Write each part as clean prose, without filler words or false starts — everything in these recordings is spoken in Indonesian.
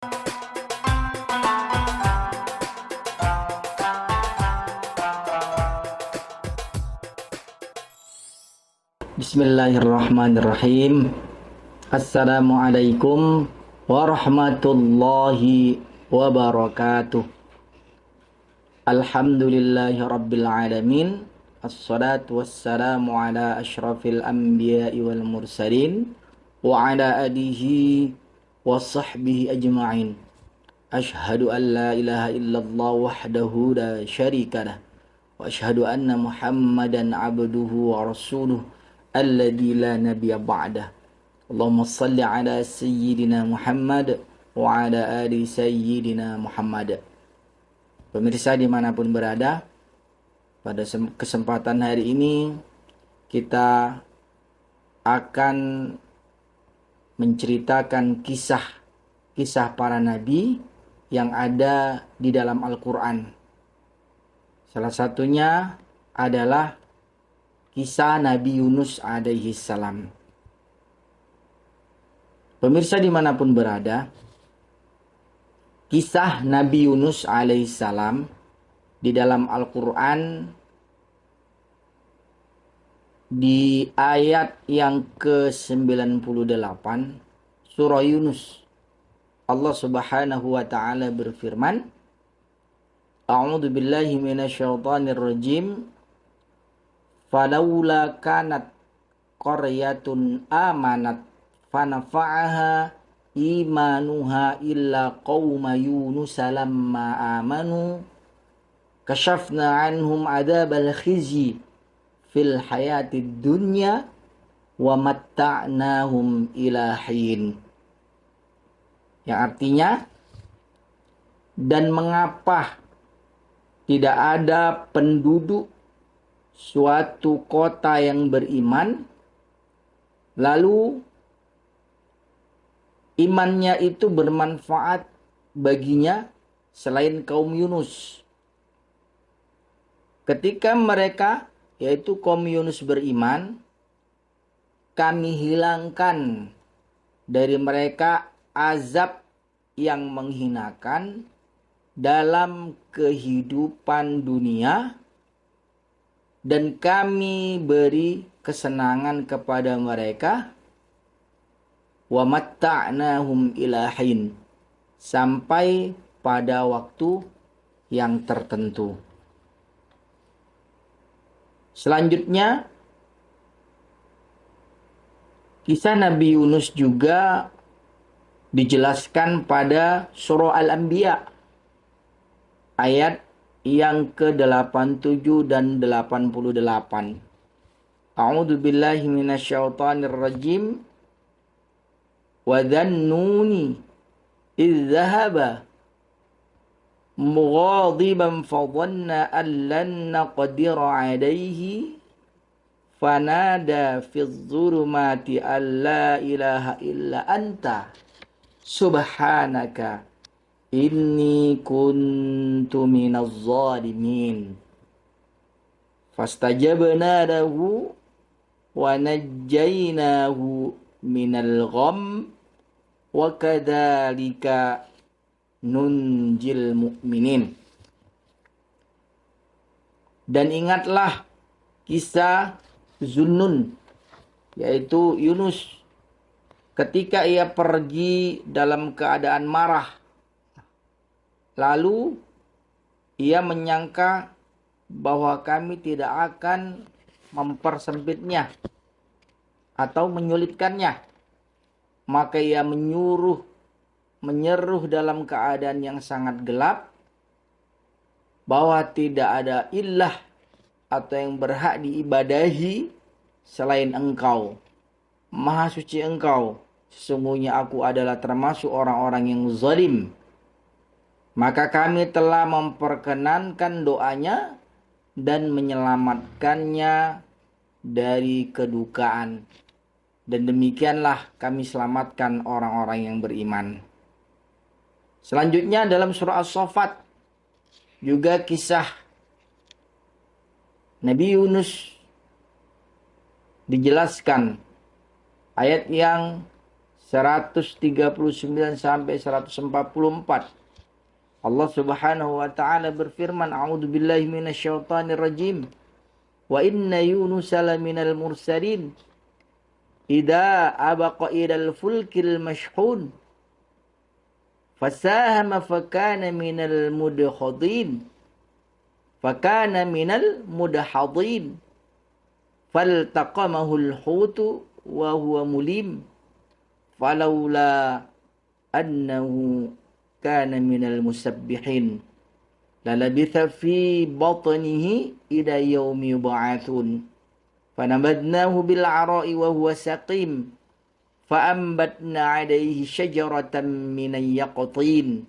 Bismillahirrahmanirrahim. Assalamualaikum warahmatullahi wabarakatuh. Alhamdulillahi rabbil alamin. Assalatu wassalamu ala ashrafil anbiya'i wal mursalin wa ala alihi wa sahbihi ajma'in. Ashhadu an la ilaha illallah wahdahu la syarika lah wa ashhadu anna Muhammadan abduhu wa rasuluh alladzi la nabiyya ba'dah. Allahumma salli ala sayyidina Muhammad wa ala ali sayyidina Muhammad. Pemirsa dimanapun berada, pada kesempatan hari ini kita akan menceritakan kisah para nabi yang ada di dalam Al-Quran. Salah satunya adalah kisah Nabi Yunus alaihi salam. Pemirsa dimanapun berada, kisah Nabi Yunus alaihi salam di dalam Al-Quran di ayat yang ke-98 surah Yunus, Allah subhanahu wa ta'ala berfirman, A'udzu billahi minasyaitonir rajim. Falaula kanat qaryatun amanat fanafa'aha imanuha illa qauma Yunus lamma amanu kashafna anhum adzabal khizyi fil hayatid dunya wa matta'nahum ila hin. Yang artinya, dan mengapa tidak ada penduduk suatu kota yang beriman, lalu imannya itu bermanfaat baginya selain kaum Yunus. Ketika mereka, yaitu kaum Yunus beriman, kami hilangkan dari mereka azab yang menghinakan dalam kehidupan dunia, dan kami beri kesenangan kepada mereka, wa matta'nahum ila hin, sampai pada waktu yang tertentu. Selanjutnya, kisah Nabi Yunus juga dijelaskan pada surah Al-Anbiya ayat yang ke-87 dan 88. A'udzu billahi minasyaitonir rajim. Wa dhannuni idh dhahaba mughadiban fa dhanna an lan naqdira 'alayhi fanada fi dhulumati an la ilaha illa anta subhanaka inni kuntu minaz zalimin. Fastajabna lahu wa najjaynahu minal gham wa kadzalika nunjil mu'minin. Dan ingatlah kisah Zunnun, yaitu Yunus, ketika ia pergi dalam keadaan marah. Lalu ia menyangka bahwa kami tidak akan mempersempitnya atau menyulitkannya. Maka ia menyeruh dalam keadaan yang sangat gelap bahwa tidak ada ilah atau yang berhak diibadahi selain Engkau. Maha suci Engkau, sesungguhnya aku adalah termasuk orang-orang yang zalim. Maka kami telah memperkenankan doanya dan menyelamatkannya dari kedukaan. Dan demikianlah kami selamatkan orang-orang yang beriman. Selanjutnya dalam surah As-Saffat juga kisah Nabi Yunus dijelaskan, ayat yang 139 sampai 144. Allah Subhanahu wa taala berfirman, "A'udzu billahi minasyaitonir rajim. Wa inna Yunus laminal mursalin. Idza abaqa ilal fulkil mashhun. Fasahama fakana minal mudkhadin. Fakana minal mudhadin. Faltaqamahul hutu wa huwa mulim. Falaula annahu kana minal musabbihin lalabitha fi batnihi ila yaumi yub'atsun fanabadnahu bil 'ara'i wa huwa saqim faambatna 'alayhi syajaratan min yaqtin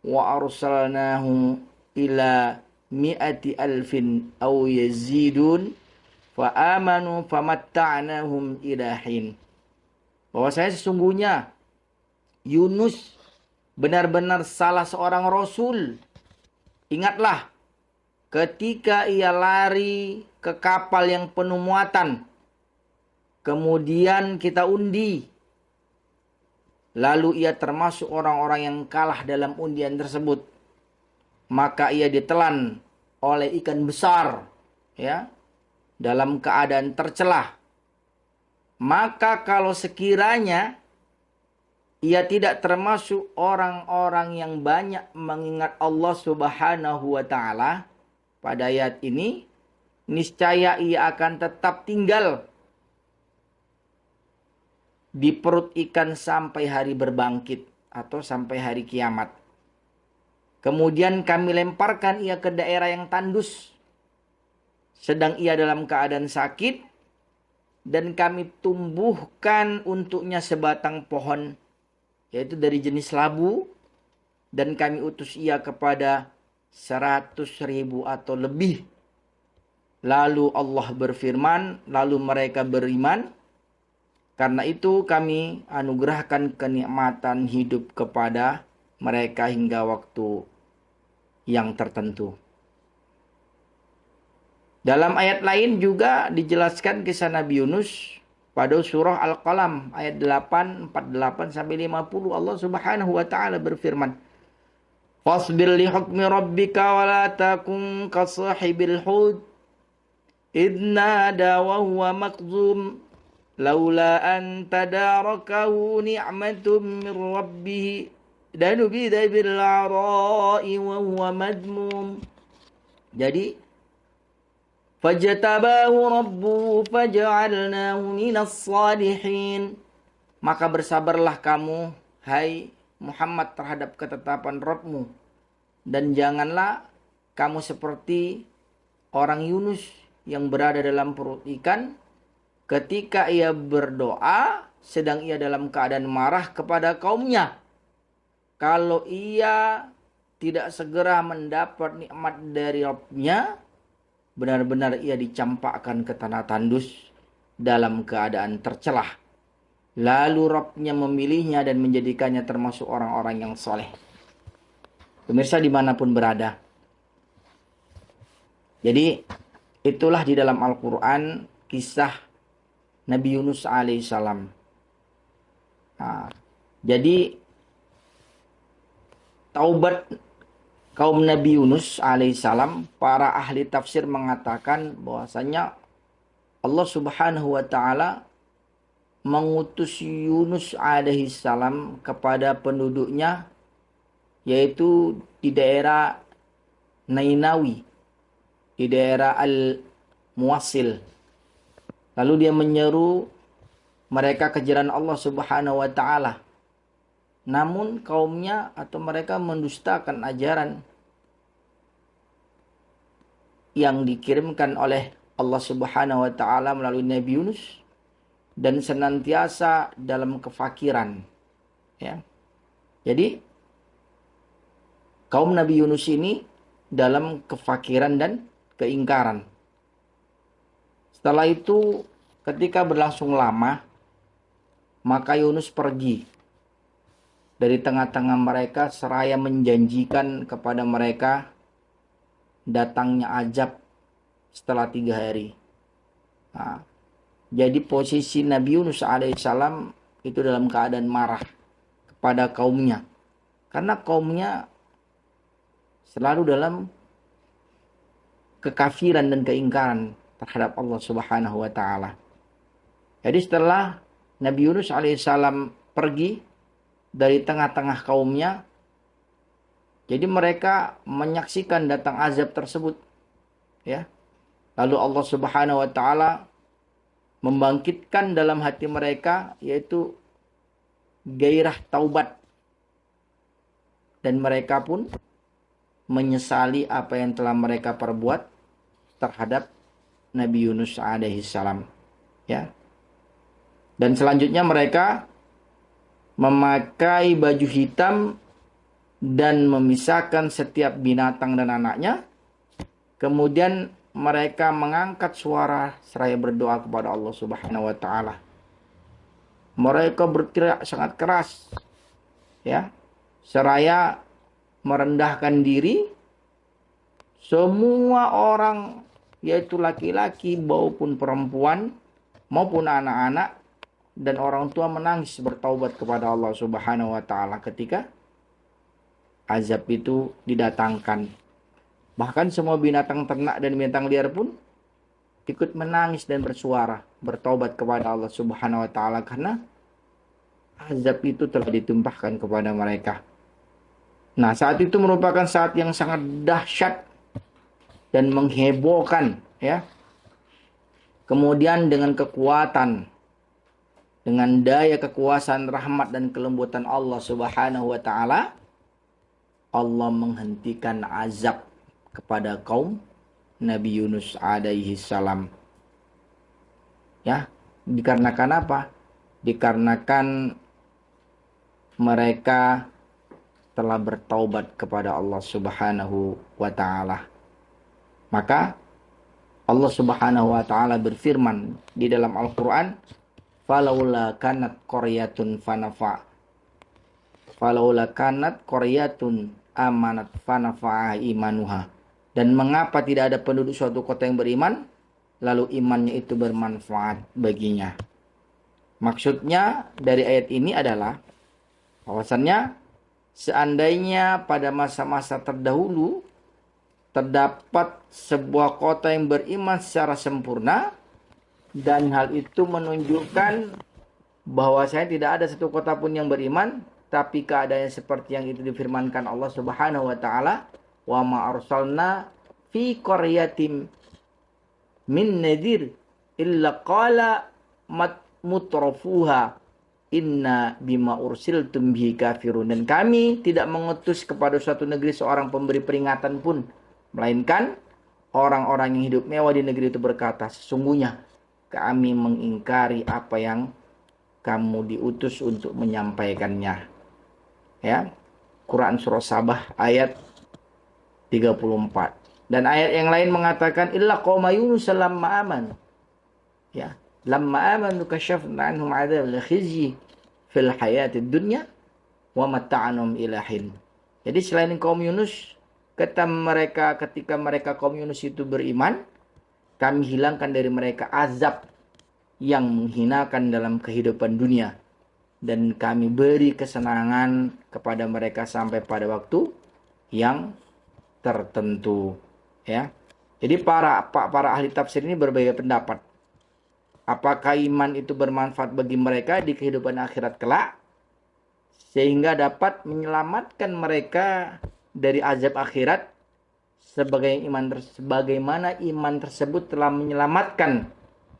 wa arsalnahu ila mi'ati alfin aw yazidun fa amanu famatta'nahum ila hin. Bahwasanya sesungguhnya Yunus benar-benar salah seorang rasul. Ingatlah ketika ia lari ke kapal yang penuh muatan. Kemudian kita undi. Lalu ia termasuk orang-orang yang kalah dalam undian tersebut. Maka ia ditelan oleh ikan besar, ya, dalam keadaan tercelah. Maka kalau sekiranya ia tidak termasuk orang-orang yang banyak mengingat Allah Subhanahu wa taala pada ayat ini, niscaya ia akan tetap tinggal di perut ikan sampai hari berbangkit atau sampai hari kiamat. Kemudian kami lemparkan ia ke daerah yang tandus, sedang ia dalam keadaan sakit, dan kami tumbuhkan untuknya sebatang pohon, yaitu dari jenis labu, dan kami utus ia kepada 100.000 atau lebih. Lalu Allah berfirman, lalu mereka beriman. Karena itu kami anugerahkan kenikmatan hidup kepada mereka hingga waktu yang tertentu. Dalam ayat lain juga dijelaskan kisah Nabi Yunus pada surah Al-Qalam ayat 8, 48 sampai 50. Allah Subhanahu wa taala berfirman, "Fasbir li hukmi rabbika wa la takun ka sahibil hud idh nada wa huwa makzum laula an tadarakahu ni'matum min rabbih lanubida bil 'ara'i wa huwa madmum." Jadi fajtabahu rabbuhu faj'alnahu minas salihin. Maka bersabarlah kamu, hai Muhammad, terhadap ketetapan Rabbmu, dan janganlah kamu seperti orang Yunus yang berada dalam perut ikan ketika ia berdoa sedang ia dalam keadaan marah kepada kaumnya. Kalau ia tidak segera mendapat nikmat dari Rabbnya, benar-benar ia dicampakkan ke tanah tandus dalam keadaan tercelah. Lalu Rabbnya memilihnya dan menjadikannya termasuk orang-orang yang soleh. Pemirsa dimanapun berada. Jadi itulah di dalam Al-Quran kisah Nabi Yunus alaihissalam. Nah, jadi taubat kaum Nabi Yunus alaihissalam, para ahli tafsir mengatakan bahwasanya Allah Subhanahu wa taala mengutus Yunus alaihissalam kepada penduduknya, yaitu di daerah Nainawi, di daerah Al-Muwassil. Lalu dia menyeru mereka ke jalan Allah Subhanahu wa taala. Namun kaumnya atau mereka mendustakan ajaran yang dikirimkan oleh Allah Subhanahu wa taala melalui Nabi Yunus dan senantiasa dalam kefakiran, ya. Jadi kaum Nabi Yunus ini dalam kefakiran dan keingkaran. Setelah itu ketika berlangsung lama, maka Yunus pergi dari tengah-tengah mereka seraya menjanjikan kepada mereka datangnya azab setelah 3 hari. Nah, Jadi posisi Nabi Yunus alaihissalam itu dalam keadaan marah kepada kaumnya. Karena kaumnya selalu dalam kekafiran dan keingkaran terhadap Allah Subhanahu wa taala. Jadi setelah Nabi Yunus alaihissalam pergi dari tengah-tengah kaumnya, jadi mereka menyaksikan datang azab tersebut, ya. Lalu Allah Subhanahu wa taala membangkitkan dalam hati mereka yaitu gairah taubat, dan mereka pun menyesali apa yang telah mereka perbuat terhadap Nabi Yunus alaihissalam, ya. Dan selanjutnya mereka memakai baju hitam dan memisahkan setiap binatang dan anaknya. Kemudian mereka mengangkat suara seraya berdoa kepada Allah Subhanahu wa taala. Mereka berteriak sangat keras, ya, seraya merendahkan diri. Semua orang, yaitu laki-laki maupun perempuan maupun anak-anak dan orang tua, menangis bertaubat kepada Allah Subhanahu wa taala ketika azab itu didatangkan. Bahkan semua binatang ternak dan binatang liar pun ikut menangis dan bersuara bertaubat kepada Allah Subhanahu wa taala karena azab itu telah ditumpahkan kepada mereka. Nah, saat itu merupakan saat yang sangat dahsyat dan menghebohkan, ya. Kemudian dengan kekuatan, dengan daya kekuasaan, rahmat dan kelembutan Allah Subhanahu wa taala, Allah menghentikan azab kepada kaum Nabi Yunus alaihi salam. Ya, dikarenakan apa? Dikarenakan mereka telah bertaubat kepada Allah Subhanahu wa taala. Maka Allah Subhanahu wa taala berfirman di dalam Al-Qur'an, "Falaula kanat qaryatun fanafa." Falaula kanat qaryatun amanat fanafa'a imanuha. Dan mengapa tidak ada penduduk suatu kota yang beriman, lalu imannya itu bermanfaat baginya. Maksudnya dari ayat ini adalah bahwasannya seandainya pada masa-masa terdahulu terdapat sebuah kota yang beriman secara sempurna, dan hal itu menunjukkan bahwasanya tidak ada satu kota pun yang beriman, tapi keadaannya seperti yang itu difirmankan Allah Subhanahu wa taala, wa ma arsalna fi qaryatin min nadhir illa qala mutrafuha inna bima ursiltum bihi kafirun. Dan kami tidak mengutus kepada suatu negeri seorang pemberi peringatan pun, melainkan orang-orang yang hidup mewah di negeri itu berkata, sesungguhnya kami mengingkari apa yang kamu diutus untuk menyampaikannya. Ya, Quran surah Sabah ayat 34. Dan ayat yang lain mengatakan illa qauma Yunus lamma aman. Ya, lamma amanu kashafna anhum adzabal khizyi fil hayatid dunya wa mata'anhum ilahin. Jadi selain kaum Yunus, kata mereka ketika mereka kaum Yunus itu beriman, kami hilangkan dari mereka azab yang menghinakan dalam kehidupan dunia, dan kami beri kesenangan kepada mereka sampai pada waktu yang tertentu, ya. Jadi para ahli tafsir ini berbeda pendapat. Apakah iman itu bermanfaat bagi mereka di kehidupan akhirat kelak sehingga dapat menyelamatkan mereka dari azab akhirat, sebagaimana iman tersebut telah menyelamatkan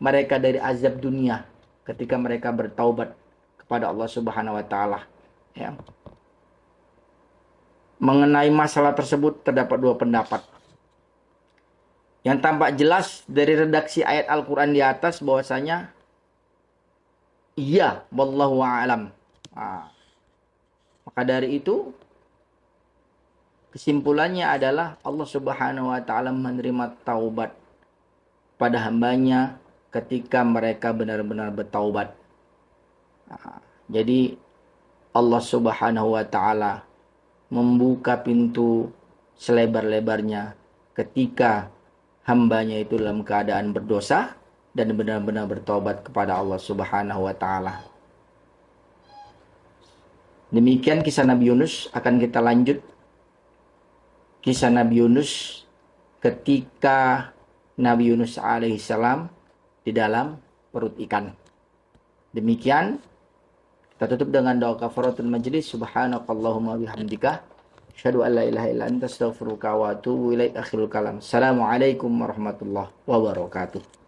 mereka dari azab dunia ketika mereka bertaubat kepada Allah Subhanahu wa taala, ya. Mengenai masalah tersebut terdapat dua pendapat. Yang tampak jelas dari redaksi ayat Al-Qur'an di atas bahwasanya iya, wallahu a'lam. Maka dari itu kesimpulannya adalah Allah Subhanahu wa taala menerima taubat pada hambanya ketika mereka benar-benar bertaubat. Jadi Allah Subhanahu wa taala membuka pintu selebar-lebarnya ketika hambanya itu dalam keadaan berdosa, dan benar-benar bertobat kepada Allah Subhanahu wa taala. Demikian kisah Nabi Yunus. Akan kita lanjut kisah Nabi Yunus ketika Nabi Yunus alaihissalam di dalam perut ikan. Demikian, kita tutup dengan doa kafaratul majlis. Subhanakallahumma bihamdika asyhadu an la ilaha illa anta astaghfiruka wa atubu ilaik. Akhirul kalam. Assalamualaikum warahmatullahi wabarakatuh.